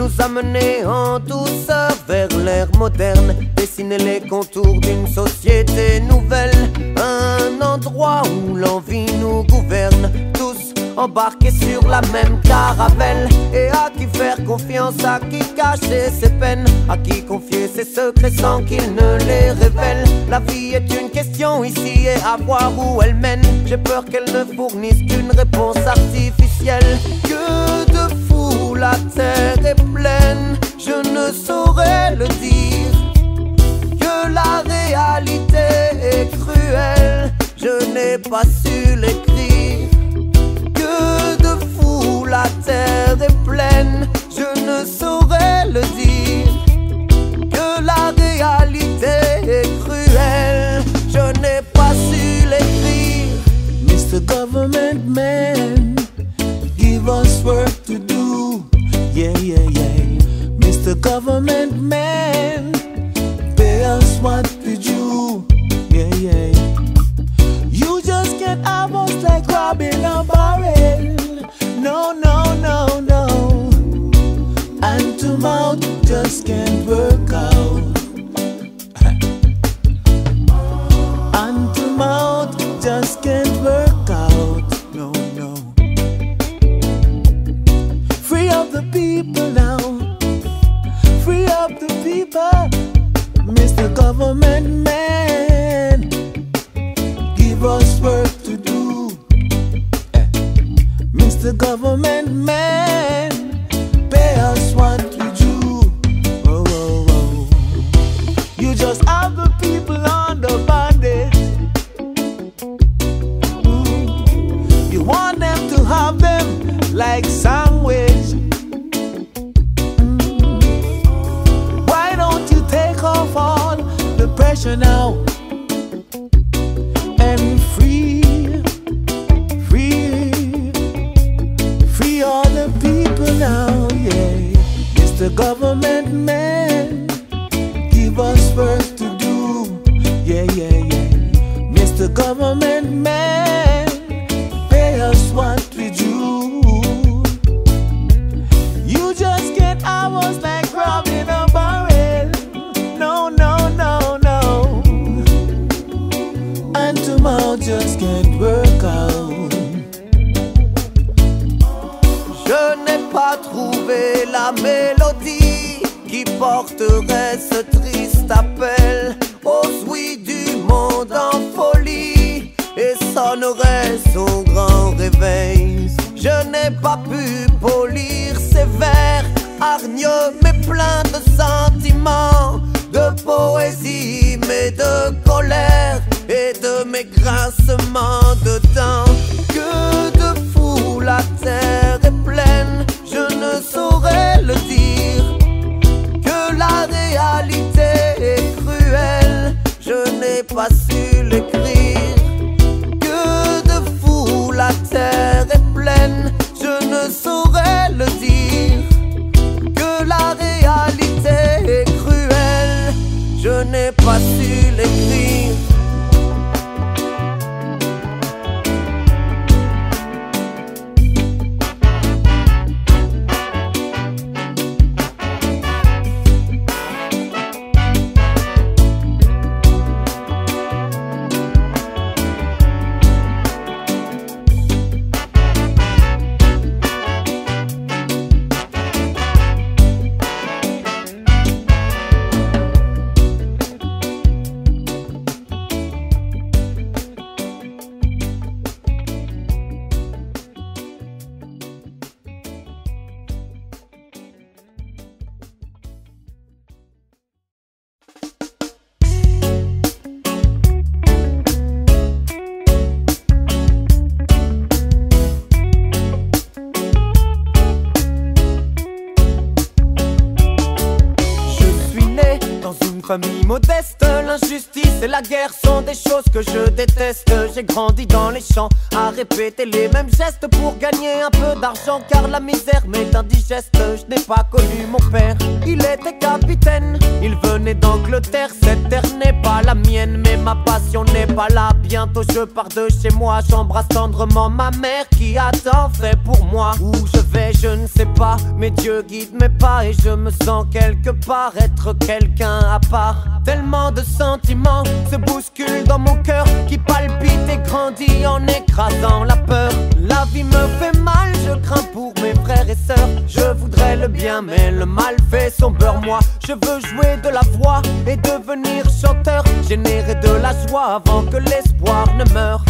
nous amener en douceur vers l'ère moderne, dessiner les contours d'une société nouvelle, un endroit où l'envie nous gouverne, tous embarqués sur la même caravelle. Et à qui faire confiance, à qui cacher ses peines, à qui confier ses secrets sans qu'il ne les révèle. La vie est une question ici et à voir où elle mène. J'ai peur qu'elle ne fournisse qu'une réponse artificielle. Que de fous la terre est pleine, je ne saurais le dire. Que la réalité est cruelle, je n'ai pas su l'écrire. Que de fous la terre est pleine, je ne saurais le dire. Que la réalité est cruelle, je n'ai pas su l'écrire. Mr. Government Man, give us work to do. Yeah, yeah, yeah. Mr. Government Man, pay us what we due. Yeah, yeah. You just can't have us like robbing a barrel. No, no, no, no. And to mouth just can't work out. And to mouth just can't work out. No, no. Free up the people now. Free up the people. Mr. Government Man, give us work to do. Mr. Government Man, pay us what we do. Oh, oh, oh. You just have the people under bondage. You want them to have them like sandwich. Why don't you take off all the pressure now and free all the people now, yeah. Mr. Government Man, give us work to do. Yeah, yeah, yeah. Mr. Government Man, pay us what we do. You just can't have us like robbing a barrel. No, no, no, no. And tomorrow just can't work out. Je n'ai pas trouvé la mélodie qui porterait ce triste appel aux ouïes du monde en folie et sonnerait son grand réveil. Je n'ai pas pu polir ses vers hargneux mais pleins de sentiments, de poésie mais de colère et de mes grincements de dents. Que de fous la terre est pleine, je ne saurais le dire. Que la réalité est cruelle, je n'ai pas su l'écrire. Que de fous la terre est pleine, je ne saurais le dire. Que la réalité est cruelle, je n'ai pas su l'écrire. Famille modeste, l'injustice et la guerre sont des choses que je déteste. J'ai grandi dans les champs à répéter les mêmes gestes pour gagner un peu d'argent, car la misère m'est indigeste. Je n'ai pas connu mon père, il était capitaine, il venait d'Angleterre. Cette terre n'est pas la mienne, mais ma passion n'est pas là. Bientôt je pars de chez moi, j'embrasse tendrement ma mère qui a tant fait pour moi. Où je vais, je ne sais pas, mais Dieu guide mes pas et je me sens quelque part être quelqu'un à part. Tellement de sentiments se bousculent dans mon cœur qui palpite et grandit en écrasant la peur. La vie me fait mal, je crains pour mes frères et sœurs. Je voudrais le bien mais le mal fait son beurre. Moi je veux jouer de la voix et devenir chanteur, générer de la joie avant que l'espoir ne meure.